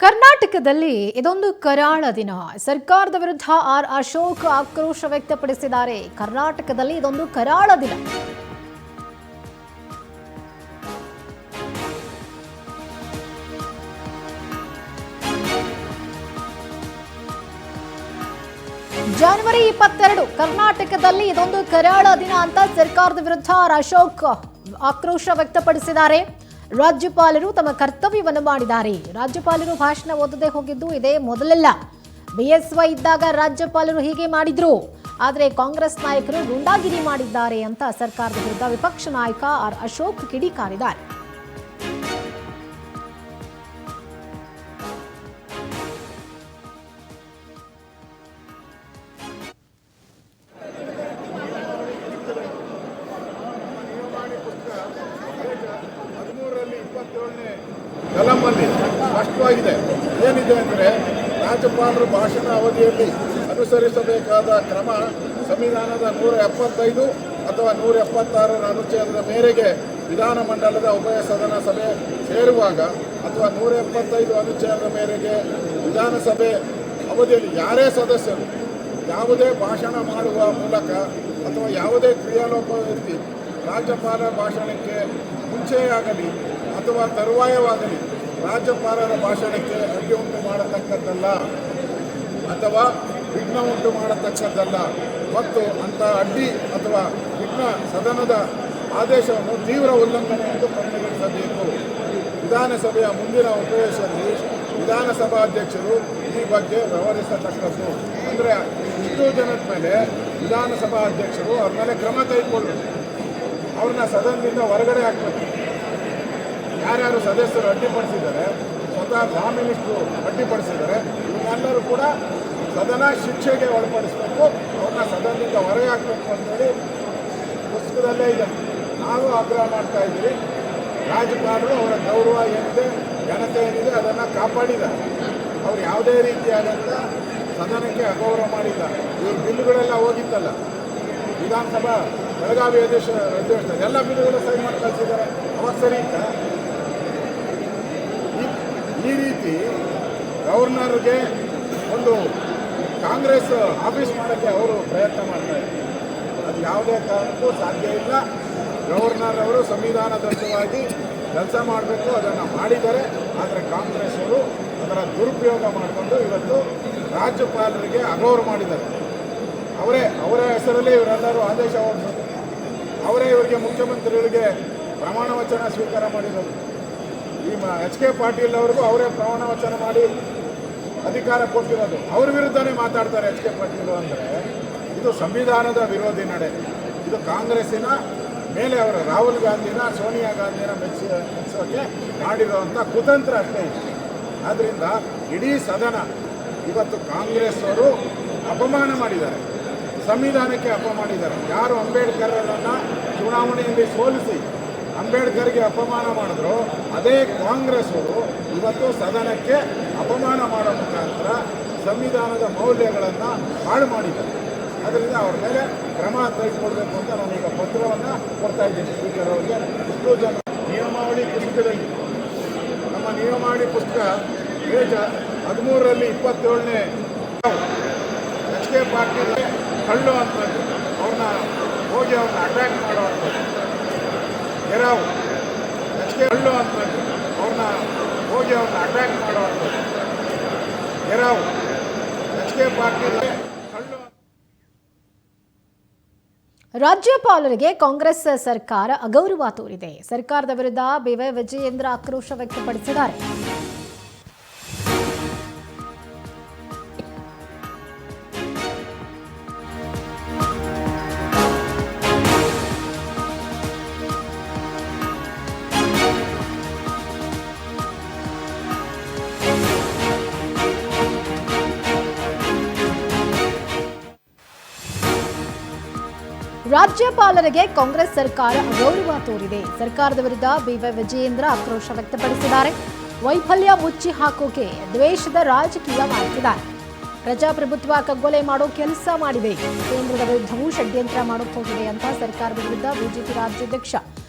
ಕರ್ನಾಟಕದಲ್ಲಿ ಇದೊಂದು ಕರಾಳ ದಿನ. ಸರ್ಕಾರದ ವಿರುದ್ಧ ಆರ್ ಅಶೋಕ್ ಆಕ್ರೋಶ ವ್ಯಕ್ತಪಡಿಸಿದ್ದಾರೆ. ಕರ್ನಾಟಕದಲ್ಲಿ ಇದೊಂದು ಕರಾಳ ದಿನ. ಜನವರಿ 22 ಕರ್ನಾಟಕದಲ್ಲಿ ಇದೊಂದು ಕರಾಳ ದಿನ ಅಂತ ಸರ್ಕಾರದ ವಿರುದ್ಧ ಆರ್ ಅಶೋಕ್ ಆಕ್ರೋಶ ವ್ಯಕ್ತಪಡಿಸಿದ್ದಾರೆ. ರಾಜ್ಯಪಾಲರು ತಮ್ಮ ಕರ್ತವ್ಯವನ್ನು ಮಾಡಿದ್ದಾರೆ. ರಾಜ್ಯಪಾಲರು ಭಾಷಣ ಓದದೆ ಹೋಗಿದ್ದು ಇದೇ ಮೊದಲಲ್ಲ. ಬಿಎಸ್ವೈ ಇದ್ದಾಗ ರಾಜ್ಯಪಾಲರು ಹೀಗೆ ಮಾಡಿದ್ರು. ಆದರೆ ಕಾಂಗ್ರೆಸ್ ನಾಯಕರು ಗೂಂಡಾಗಿರಿ ಮಾಡಿದ್ದಾರೆ ಅಂತ ಸರ್ಕಾರದ ವಿರುದ್ಧ ವಿಪಕ್ಷ ನಾಯಕ ಆರ್ ಅಶೋಕ್ ಕಿಡಿಕಾರಿದ್ದಾರೆ. ಕಲಮಲ್ಲಿ ಸ್ಪಷ್ಟವಾಗಿದೆ. ಏನಿದೆ ಅಂದರೆ ರಾಜ್ಯಪಾಲರು ಭಾಷಣ ಅವಧಿಯಲ್ಲಿ ಅನುಸರಿಸಬೇಕಾದ ಕ್ರಮ ಸಂವಿಧಾನದ 175 ಅಥವಾ 176 ಅನುಚ್ಛೇದದ ಮೇರೆಗೆ ವಿಧಾನಮಂಡಲದ ಉಭಯ ಸದನ ಸಭೆ ಸೇರುವಾಗ ಅಥವಾ 175 ಅನುಚ್ಛೇದದ ಮೇರೆಗೆ ವಿಧಾನಸಭೆ ಅವಧಿಯಲ್ಲಿ ಯಾರೇ ಸದಸ್ಯರು ಯಾವುದೇ ಭಾಷಣ ಮಾಡುವ ಮೂಲಕ ಅಥವಾ ಯಾವುದೇ ಕ್ರಿಯಾಲೋಪ ವ್ಯಕ್ತಿ ರಾಜ್ಯಪಾಲರ ಭಾಷಣಕ್ಕೆ ಮುಂಚೆಯಾಗಲಿ ಅಥವಾ ತರುವಾಯವಾಗಲಿ ರಾಜ್ಯಪಾಲರ ಭಾಷಣಕ್ಕೆ ಅಡ್ಡಿ ಉಂಟು ಮಾಡತಕ್ಕದ್ದಲ್ಲ ಅಥವಾ ವಿಘ್ನ ಉಂಟು ಮಾಡತಕ್ಕದ್ದಲ್ಲ ಮತ್ತು ಅಂಥ ಅಡ್ಡಿ ಅಥವಾ ವಿಘ್ನ ಸದನದ ಆದೇಶವನ್ನು ತೀವ್ರ ಉಲ್ಲಂಘನೆ ಎಂದು ಪರಿಗಣಿಸಬೇಕು. ವಿಧಾನಸಭೆಯ ಮುಂದಿನ ಉಪವೇಶದಲ್ಲಿ ವಿಧಾನಸಭಾಧ್ಯಕ್ಷರು ಈ ಬಗ್ಗೆ ವ್ಯವಹರಿಸತಕ್ಕದ್ದು. ಅಂದರೆ ಇಷ್ಟು ಜನದ ಮೇಲೆ ವಿಧಾನಸಭಾಧ್ಯಕ್ಷರು ಅವ್ರ ಮೇಲೆ ಕ್ರಮ ತೆಗೆದುಕೊಳ್ಳಬೇಕು. ಅವ್ರನ್ನ ಸದನದಿಂದ ಹೊರಗಡೆ ಹಾಕಬೇಕು. ಯಾರ್ಯಾರು ಸದಸ್ಯರು ಅಡ್ಡಿಪಡಿಸಿದ್ದಾರೆ, ಸ್ವತಃ ಲಾ ಮಿನಿಸ್ಟ್ರು ಅಡ್ಡಿಪಡಿಸಿದ್ದಾರೆ, ಇವನ್ನೆಲ್ಲರೂ ಕೂಡ ಸದನ ಶಿಕ್ಷೆಗೆ ಒಳಪಡಿಸಬೇಕು. ಅವ್ರನ್ನ ಸದನದಿಂದ ಹೊರಗೆ ಹಾಕಬೇಕು ಅಂತೇಳಿ ಪುಸ್ತಕದಲ್ಲೇ ಇದೆ. ನಾವು ಆಗ್ರಹ ಮಾಡ್ತಾ ಇದ್ದೀವಿ. ರಾಜ್ಯಪಾಲರು ಅವರ ಗೌರವ ಏನಿದೆ, ಘನತೆ ಏನಿದೆ ಅದನ್ನು ಕಾಪಾಡಿದ್ದಾರೆ. ಅವ್ರು ಯಾವುದೇ ರೀತಿಯಾದಂಥ ಸದನಕ್ಕೆ ಅಗೌರವ ಮಾಡಿಲ್ಲ. ಇವ್ರ ಬಿಲ್ಲುಗಳೆಲ್ಲ ಹೋಗಿತ್ತಲ್ಲ, ವಿಧಾನಸಭಾ ಬೆಳಗಾವಿ ಅಧಿವೇಶನ ಎಲ್ಲ ಬಿಲ್ಲುಗಳು ಸೈನ್ ಮಾಡಿ ಕಳಿಸಿದ್ದಾರೆ. ಅವಾಗ ಸರಿ ಇತ್ತ? ಈ ರೀತಿ ಗವರ್ನರ್ಗೆ ಒಂದು ಕಾಂಗ್ರೆಸ್ ಆಫೀಸ್ ಮಾಡೋಕ್ಕೆ ಅವರು ಪ್ರಯತ್ನ ಮಾಡ್ತಾರೆ. ಅದು ಯಾವುದೇ ಕಾರಣಕ್ಕೂ ಸಾಧ್ಯ ಇಲ್ಲ. ಗವರ್ನರ್ ಅವರು ಸಂವಿಧಾನಬದ್ಧವಾಗಿ ಕೆಲಸ ಮಾಡಬೇಕು, ಅದನ್ನು ಮಾಡಿದ್ದಾರೆ. ಆದರೆ ಕಾಂಗ್ರೆಸ್ ಅವರು ಅದರ ದುರುಪಯೋಗ ಮಾಡಿಕೊಂಡು ಇವತ್ತು ರಾಜ್ಯಪಾಲರಿಗೆ ಅಗೌರವ ಮಾಡಿದ್ದಾರೆ. ಅವರ ಹೆಸರಲ್ಲಿ ಇವರೆಲ್ಲರೂ ಆದೇಶ ಹೊರಡಿಸೋದು, ಅವರೇ ಇವರಿಗೆ ಮುಖ್ಯಮಂತ್ರಿಗಳಿಗೆ ಪ್ರಮಾಣ ವಚನ ಸ್ವೀಕಾರ ಮಾಡಿರೋದು. ಈ ಎಚ್.ಕೆ. ಪಾಟೀಲ್ ಅವ್ರಿಗೂ ಅವರೇ ಪ್ರಮಾಣ ವಚನ ಮಾಡಿ ಅಧಿಕಾರ ಕೊಟ್ಟಿರೋದು. ಅವ್ರ ವಿರುದ್ಧನೇ ಮಾತಾಡ್ತಾರೆ ಎಚ್.ಕೆ. ಪಾಟೀಲ್. ಅಂದರೆ ಇದು ಸಂವಿಧಾನದ ವಿರೋಧಿ ನಡೆ. ಇದು ಕಾಂಗ್ರೆಸ್ಸಿನ ಮೇಲೆ ಅವರು ರಾಹುಲ್ ಗಾಂಧಿನ ಸೋನಿಯಾ ಗಾಂಧಿನ ಮೆಚ್ಚಿಸೋಕ್ಕೆ ಮಾಡಿರೋವಂಥ ಕುತಂತ್ರ ಅಷ್ಟೇ ಇದೆ. ಆದ್ದರಿಂದ ಇಡೀ ಸದನ ಇವತ್ತು ಕಾಂಗ್ರೆಸ್ ಅವರು ಅಪಮಾನ ಮಾಡಿದ್ದಾರೆ, ಸಂವಿಧಾನಕ್ಕೆ ಅಪಮಾನಿದ್ದಾರೆ. ಯಾರು ಅಂಬೇಡ್ಕರರನ್ನು ಚುನಾವಣೆಯಲ್ಲಿ ಸೋಲಿಸಿ ಅಂಬೇಡ್ಕರ್ಗೆ ಅಪಮಾನ ಮಾಡಿದ್ರು, ಅದೇ ಕಾಂಗ್ರೆಸ್ ಅವರು ಇವತ್ತು ಸದನಕ್ಕೆ ಅಪಮಾನ ಮಾಡೋ ಮುಖಾಂತರ ಸಂವಿಧಾನದ ಮೌಲ್ಯಗಳನ್ನು ಹಾಳು ಮಾಡಿದ್ದಾರೆ. ಅದರಿಂದ ಅವ್ರ ಮೇಲೆ ಕ್ರಮ ತೆಗೆದುಕೊಳ್ಬೇಕು ಅಂತ ನಾನೀಗ ಪತ್ರವನ್ನು ಕೊಡ್ತಾ ಇದ್ದೀನಿ ಸ್ಪೀಕರ್ ಅವರಿಗೆ. ಇಷ್ಟು ಜನ ನಿಯಮಾವಳಿ ಪುಸ್ತಕದಲ್ಲಿ, ನಮ್ಮ ನಿಯಮಾವಳಿ ಪುಸ್ತಕ ಪೇಜ್ 13ರಲ್ಲಿ 27ನೇ ಎಚ್.ಕೆ. ಪಾಟೀಲ್ ಕಳ್ಳು ಅಂತಂದು ಅವ್ರನ್ನ ಹೋಗಿ ಅವ್ರನ್ನ ಅಟ್ಯಾಕ್ ಮಾಡೋವಂಥದ್ದು, ಗೆರಾವ್ ಎಚ್.ಕೆ. ಕಳ್ಳು ಅಂತಂದು ಅವ್ರನ್ನ ಹೋಗಿ ಅವ್ರನ್ನ ಅಟ್ಯಾಕ್ ಮಾಡೋವಂಥದ್ದು, ಗೆರಾವ್ ಎಚ್.ಕೆ. ಪಾಟೀಲ್ ಕಳ್ಳು. ರಾಜ್ಯಪಾಲರಿಗೆ ಕಾಂಗ್ರೆಸ್ ಸರ್ಕಾರ ಅಗೌರವ ತೋರಿದೆ. ಸರ್ಕಾರದ ವಿರುದ್ಧ ಬಿ.ವೈ. ವಿಜಯೇಂದ್ರ ಆಕ್ರೋಶ ವ್ಯಕ್ತಪಡಿಸಿದ್ದಾರೆ. ರಾಜ್ಯಪಾಲರಿಗೆ ಕಾಂಗ್ರೆಸ್ ಸರ್ಕಾರ ಅಗೌರವ ತೋರಿದೆ. ಸರ್ಕಾರದ ವಿರುದ್ಧ ಬಿ.ವೈ. ವಿಜಯೇಂದ್ರ ಆಕ್ರೋಶ ವ್ಯಕ್ತಪಡಿಸಿದ್ದಾರೆ. ವೈಫಲ್ಯ ಮುಚ್ಚಿ ಹಾಕೋಕೆ ದ್ವೇಷದ ರಾಜಕೀಯ ಮಾಡ್ತಿದ್ದಾರೆ. ಪ್ರಜಾಪ್ರಭುತ್ವ ಕಗ್ಗೊಲೆ ಮಾಡೋ ಕೆಲಸ ಮಾಡಿದೆ. ಕೇಂದ್ರದ ವಿರುದ್ಧವೂ ಷಡ್ಯಂತ್ರ ಮಾಡೋಕೆ ಹೋಗಿದೆ ಅಂತ ಸರ್ಕಾರದ ವಿರುದ್ಧ ಬಿಜೆಪಿ ರಾಜ್ಯಾಧ್ಯಕ್ಷ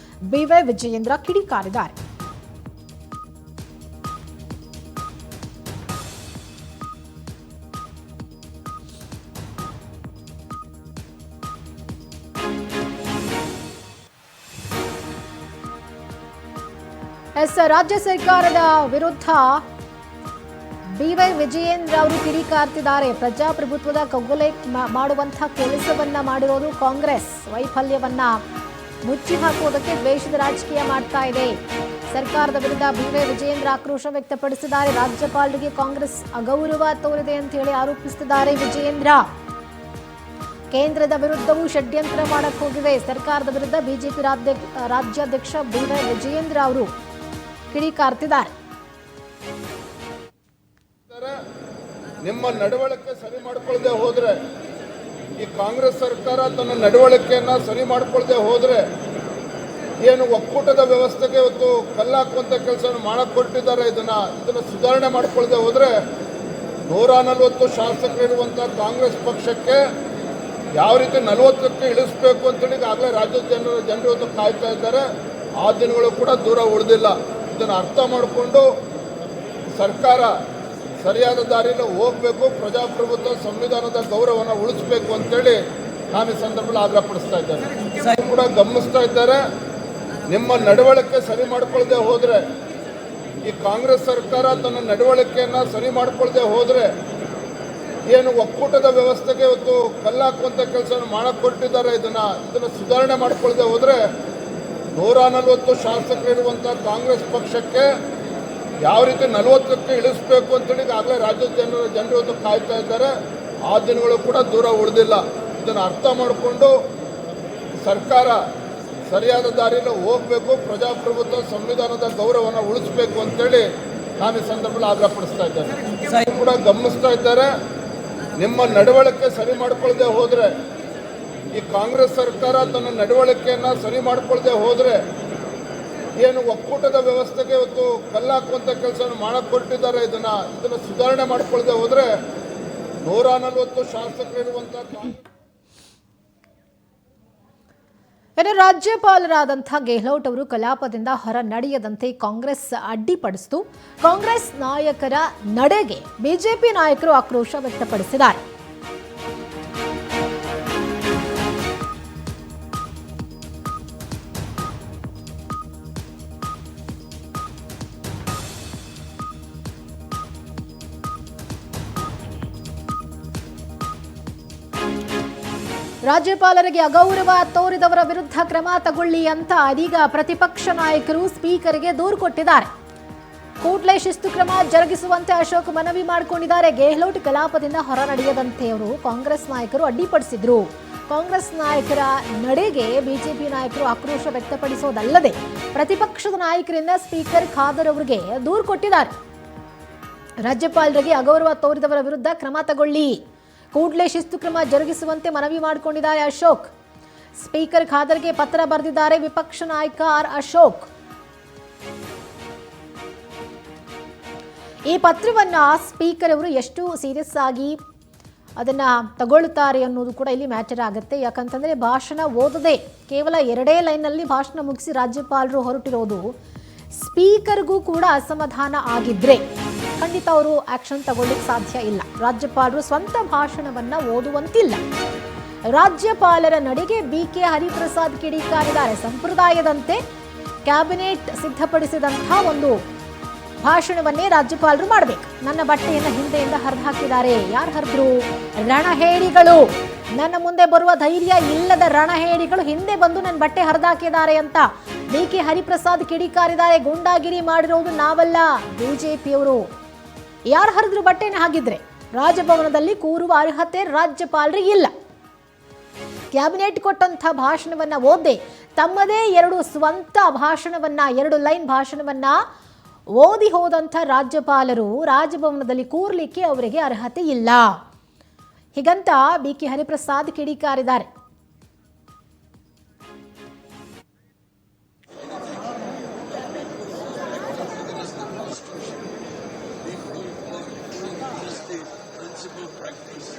ಬಿ.ವೈ. ವಿಜಯೇಂದ್ರ ಕಿಡಿಕಾರಿದ್ದಾರೆ. ರಾಜ್ಯ ಸರ್ಕಾರದ ವಿರುದ್ಧ ಬಿವೈ ವಿಜಯೇಂದ್ರ ಅವರು ಕಿಡಿಕಾರ್ತಿದ್ದಾರೆ. ಪ್ರಜಾಪ್ರಭುತ್ವದ ಕಗ್ಗೊಲೆ ಮಾಡುವಂತಹ ಕೆಲಸವನ್ನ ಮಾಡಿರೋದು ಕಾಂಗ್ರೆಸ್. ವೈಫಲ್ಯವನ್ನ ಮುಚ್ಚಿ ಹಾಕುವುದಕ್ಕೆ ದ್ವೇಷದ ರಾಜಕೀಯ ಮಾಡ್ತಾ ಇದೆ. ಸರ್ಕಾರದ ವಿರುದ್ಧ ಬಿವೈ ವಿಜಯೇಂದ್ರ ಆಕ್ರೋಶ ವ್ಯಕ್ತಪಡಿಸಿದ್ದಾರೆ. ರಾಜ್ಯಪಾಲರಿಗೆ ಕಾಂಗ್ರೆಸ್ ಅಗೌರವ ತೋರಿದೆ ಅಂತ ಹೇಳಿ ಆರೋಪಿಸಿದ್ದಾರೆ ವಿಜಯೇಂದ್ರ. ಕೇಂದ್ರದ ವಿರುದ್ಧವೂ ಷಡ್ಯಂತ್ರ ಮಾಡಕ್ಕೆ ಹೋಗಿವೆ. ಸರ್ಕಾರದ ವಿರುದ್ಧ ಬಿಜೆಪಿ ರಾಜ್ಯಾಧ್ಯಕ್ಷ ಬಿವೈ ವಿಜಯೇಂದ್ರ ಅವರು ಕಿಡಿಕಾರ್ತಿದ್ದಾರೆ. ನಿಮ್ಮ ನಡವಳಿಕೆ ಸರಿ ಮಾಡ್ಕೊಳ್ಳದೆ ಹೋದ್ರೆ, ಈ ಕಾಂಗ್ರೆಸ್ ಸರ್ಕಾರ ತನ್ನ ನಡವಳಿಕೆಯನ್ನ ಸರಿ ಮಾಡ್ಕೊಳ್ಳದೆ ಹೋದ್ರೆ, ಏನು ಒಕ್ಕೂಟದ ವ್ಯವಸ್ಥೆಗೆ ಇವತ್ತು ಕಲ್ಲಾಕುವಂತ ಕೆಲಸ ಮಾಡಕ್ ಹೊರಟಿದ್ದಾರೆ. ಇದನ್ನ ಸುಧಾರಣೆ ಮಾಡ್ಕೊಳ್ಳದೆ ಹೋದ್ರೆ 140 ಶಾಸಕರಿರುವಂತ ಕಾಂಗ್ರೆಸ್ ಪಕ್ಷಕ್ಕೆ ಯಾವ ರೀತಿ 40ಕ್ಕೆ ಇಳಿಸಬೇಕು ಅಂತೇಳಿ ಈಗಾಗಲೇ ರಾಜ್ಯದ ಜನರು ಇವತ್ತು ಕಾಯ್ತಾ ಇದ್ದಾರೆ. ಆ ದಿನಗಳು ಕೂಡ ದೂರ ಉಳಿದಿಲ್ಲ. ಇದನ್ನು ಅರ್ಥ ಮಾಡಿಕೊಂಡು ಸರ್ಕಾರ ಸರಿಯಾದ ದಾರಿಯಲ್ಲಿ ಹೋಗಬೇಕು, ಪ್ರಜಾಪ್ರಭುತ್ವ ಸಂವಿಧಾನದ ಗೌರವವನ್ನು ಉಳಿಸಬೇಕು ಅಂತೇಳಿ ನಾನು ಈ ಸಂದರ್ಭದಲ್ಲಿ ಆಗ್ರಹಪಡಿಸ್ತಾ ಇದ್ದೇನೆ. ಕೂಡ ಗಮನಿಸ್ತಾ ಇದ್ದಾರೆ. ನಿಮ್ಮ ನಡವಳಿಕೆ ಸರಿ ಮಾಡ್ಕೊಳ್ಳದೆ ಹೋದರೆ, ಈ ಕಾಂಗ್ರೆಸ್ ಸರ್ಕಾರ ತನ್ನ ನಡವಳಿಕೆಯನ್ನು ಸರಿ ಮಾಡ್ಕೊಳ್ಳದೆ ಹೋದರೆ, ಏನು ಒಕ್ಕೂಟದ ವ್ಯವಸ್ಥೆಗೆ ಇವತ್ತು ಕಲ್ಲಾಕುವಂಥ ಕೆಲಸ ಮಾಡಕ್ಕೆ ಹೊರಟಿದ್ದಾರೆ. ಇದನ್ನು ಸುಧಾರಣೆ ಮಾಡ್ಕೊಳ್ಳದೆ ಹೋದರೆ 140 ಶಾಸಕರಿರುವಂಥ ಕಾಂಗ್ರೆಸ್ ಪಕ್ಷಕ್ಕೆ ಯಾವ ರೀತಿ 40ಕ್ಕೆ ಇಳಿಸಬೇಕು ಅಂತೇಳಿ ಈಗಾಗಲೇ ರಾಜ್ಯದ ಜನರು ಇವತ್ತು ಕಾಯ್ತಾ ಇದ್ದಾರೆ. ಆ ದಿನಗಳು ಕೂಡ ದೂರ ಉಳಿದಿಲ್ಲ. ಇದನ್ನು ಅರ್ಥ ಮಾಡಿಕೊಂಡು ಸರ್ಕಾರ ಸರಿಯಾದ ದಾರಿಯಲ್ಲಿ ಹೋಗಬೇಕು, ಪ್ರಜಾಪ್ರಭುತ್ವ ಸಂವಿಧಾನದ ಗೌರವವನ್ನು ಉಳಿಸಬೇಕು ಅಂತೇಳಿ ನಾನು ಈ ಸಂದರ್ಭದಲ್ಲಿ ಆಗ್ರಹಪಡಿಸ್ತಾ ಇದ್ದೇನೆ. ಕೂಡ ಗಮನಿಸ್ತಾ ಇದ್ದಾರೆ. ನಿಮ್ಮ ನಡವಳಿಕೆ ಸರಿ ಮಾಡ್ಕೊಳ್ಳದೆ ಹೋದರೆ, ಈ ಕಾಂಗ್ರೆಸ್ ಸರ್ಕಾರ ತನ್ನ ನಡವಳಿಕೆಯನ್ನು ಸರಿ ಮಾಡ್ಕೊಳ್ಳದೆ ಹೋದರೆ, ಏನು ಒಕ್ಕೂಟದ ವ್ಯವಸ್ಥೆಗೆ ಇವತ್ತು ಕಲ್ಲಾಕುವಂಥ ಕೆಲಸ ಮಾಡಕ್ಕೆ ಹೊರಟಿದ್ದಾರೆ. ಇದನ್ನು ಸುಧಾರಣೆ ಮಾಡ್ಕೊಳ್ಳದೆ ಹೋದರೆ 140 ಶಾಸಕರಿರುವಂಥ ರಾಜ್ಯಪಾಲರಾದಂತಹ ಗೆಹ್ಲೋಟ್ ಅವರು ಕಲಾಪದಿಂದ ಹೊರ ನಡೆಯದಂತೆ ಕಾಂಗ್ರೆಸ್ ಅಡ್ಡಿಪಡಿಸಿತು. ಕಾಂಗ್ರೆಸ್ ನಾಯಕರ ನಡೆಗೆ ಬಿಜೆಪಿ ನಾಯಕರು ಆಕ್ರೋಶ ವ್ಯಕ್ತಪಡಿಸಿದ್ದಾರೆ. ರಾಜ್ಯಪಾಲರಿಗೆ ಅಗೌರವ ತೋರಿದವರ ವಿರುದ್ಧ ಕ್ರಮ ತಗೊಳ್ಳಿ ಅಂತ ಇದೀಗ ಪ್ರತಿಪಕ್ಷ ನಾಯಕರು ಸ್ಪೀಕರ್ಗೆ ದೂರು ಕೊಟ್ಟಿದ್ದಾರೆ. ಕೂಡಲೇ ಶಿಸ್ತು ಕ್ರಮ ಜರುಗಿಸುವಂತೆ ಅಶೋಕ್ ಮನವಿ ಮಾಡಿಕೊಂಡಿದ್ದಾರೆ. ಗೆಹ್ಲೋಟ್ ಕಲಾಪದಿಂದ ಹೊರ ನಡೆಯದಂತೆ ಅವರು ಕಾಂಗ್ರೆಸ್ ನಾಯಕರು ಅಡ್ಡಿಪಡಿಸಿದ್ರು. ಕಾಂಗ್ರೆಸ್ ನಾಯಕರ ನಡೆಗೆ ಬಿಜೆಪಿ ನಾಯಕರು ಆಕ್ರೋಶ ವ್ಯಕ್ತಪಡಿಸೋದಲ್ಲದೆ ಪ್ರತಿಪಕ್ಷದ ನಾಯಕರಿಂದ ಸ್ಪೀಕರ್ ಖಾದರ್ ಅವರಿಗೆ ದೂರು ಕೊಟ್ಟಿದ್ದಾರೆ. ರಾಜ್ಯಪಾಲರಿಗೆ ಅಗೌರವ ತೋರಿದವರ ವಿರುದ್ಧ ಕ್ರಮ ತಗೊಳ್ಳಿ, ಕೂಡಲೇ ಶಿಸ್ತು ಕ್ರಮ ಜರುಗಿಸುವಂತೆ ಮನವಿ ಮಾಡಿಕೊಂಡಿದ್ದಾರೆ ಅಶೋಕ್. ಸ್ಪೀಕರ್ ಖಾದರ್ಗೆ ಪತ್ರ ಬರೆದಿದ್ದಾರೆ ವಿಪಕ್ಷ ನಾಯಕ ಆರ್ ಅಶೋಕ್. ಈ ಪತ್ರವನ್ನ ಸ್ಪೀಕರ್ ಅವರು ಎಷ್ಟು ಸೀರಿಯಸ್ ಆಗಿ ಅದನ್ನ ತಗೊಳ್ಳುತ್ತಾರೆ ಅನ್ನೋದು ಕೂಡ ಇಲ್ಲಿ ಮ್ಯಾಟರ್ ಆಗುತ್ತೆ. ಯಾಕಂತಂದ್ರೆ ಭಾಷಣ ಓದದೆ ಕೇವಲ 2 ಲೈನ್ನಲ್ಲಿ ಭಾಷಣ ಮುಗಿಸಿ ರಾಜ್ಯಪಾಲರು ಹೊರಟಿರೋದು ಸ್ಪೀಕರ್ಗೂ ಕೂಡ ಅಸಮಾಧಾನ ಆಗಿದ್ರೆ ಖಂಡಿತ ಅವರು ಆಕ್ಷನ್ ತಗೊಳ್ಳಿಕ್ಕೆ ಸಾಧ್ಯ ಇಲ್ಲ. ರಾಜ್ಯಪಾಲರು ಸ್ವಂತ ಭಾಷಣವನ್ನ ಓದುವಂತಿಲ್ಲ. ರಾಜ್ಯಪಾಲರ ನಡೆಗೆ ಬಿಕೆ ಹರಿಪ್ರಸಾದ್ ಕಿಡಿಕಾರಿದ್ದಾರೆ. ಸಂಪ್ರದಾಯದಂತೆ ಕ್ಯಾಬಿನೆಟ್ ಸಿದ್ಧಪಡಿಸಿದಂತಹ ಒಂದು ಭಾಷಣವನ್ನೇ ರಾಜ್ಯಪಾಲರು ಮಾಡಬೇಕು. ನನ್ನ ಬಟ್ಟೆಯನ್ನು ಹಿಂದೆಯಿಂದ ಹರಿದು ಹಾಕಿದ್ದಾರೆ. ಯಾರು ಹರಿದ್ರು? ರಣಹೇಡಿಗಳು. ನನ್ನ ಮುಂದೆ ಬರುವ ಧೈರ್ಯ ಇಲ್ಲದ ರಣಹೇಡಿಗಳು ಹಿಂದೆ ಬಂದು ನನ್ನ ಬಟ್ಟೆ ಹರಿದಾಕಿದ್ದಾರೆ ಅಂತ ಬಿಕೆ ಹರಿಪ್ರಸಾದ್ ಕಿಡಿಕಾರಿದ್ದಾರೆ. ಗೂಂಡಾಗಿರಿ ಮಾಡಿರೋದು ನಾವಲ್ಲ, ಬಿಜೆಪಿಯವರು. ಯಾರು ಹರಿದ್ರು ಬಟ್ಟೆನ ಹಾಗಿದ್ರೆ ರಾಜಭವನದಲ್ಲಿ ಕೂರುವ ಅರ್ಹತೆ ರಾಜ್ಯಪಾಲರಿಗೆ ಇಲ್ಲ. ಕ್ಯಾಬಿನೆಟ್ ಕೊಟ್ಟಂಥ ಭಾಷಣವನ್ನ ಓದಿ ತಮ್ಮದೇ 2 ಸ್ವಂತ ಭಾಷಣವನ್ನ 2 ಲೈನ್ ಭಾಷಣವನ್ನ ಓದಿ ಹೋದಂಥ ರಾಜ್ಯಪಾಲರು ರಾಜಭವನದಲ್ಲಿ ಕೂರ್ಲಿಕ್ಕೆ ಅವರಿಗೆ ಅರ್ಹತೆ ಇಲ್ಲ. ಹೀಗಂತ ಬಿಕೆ ಹರಿಪ್ರಸಾದ್ ಕಿಡಿಕಾರಿದ್ದಾರೆ.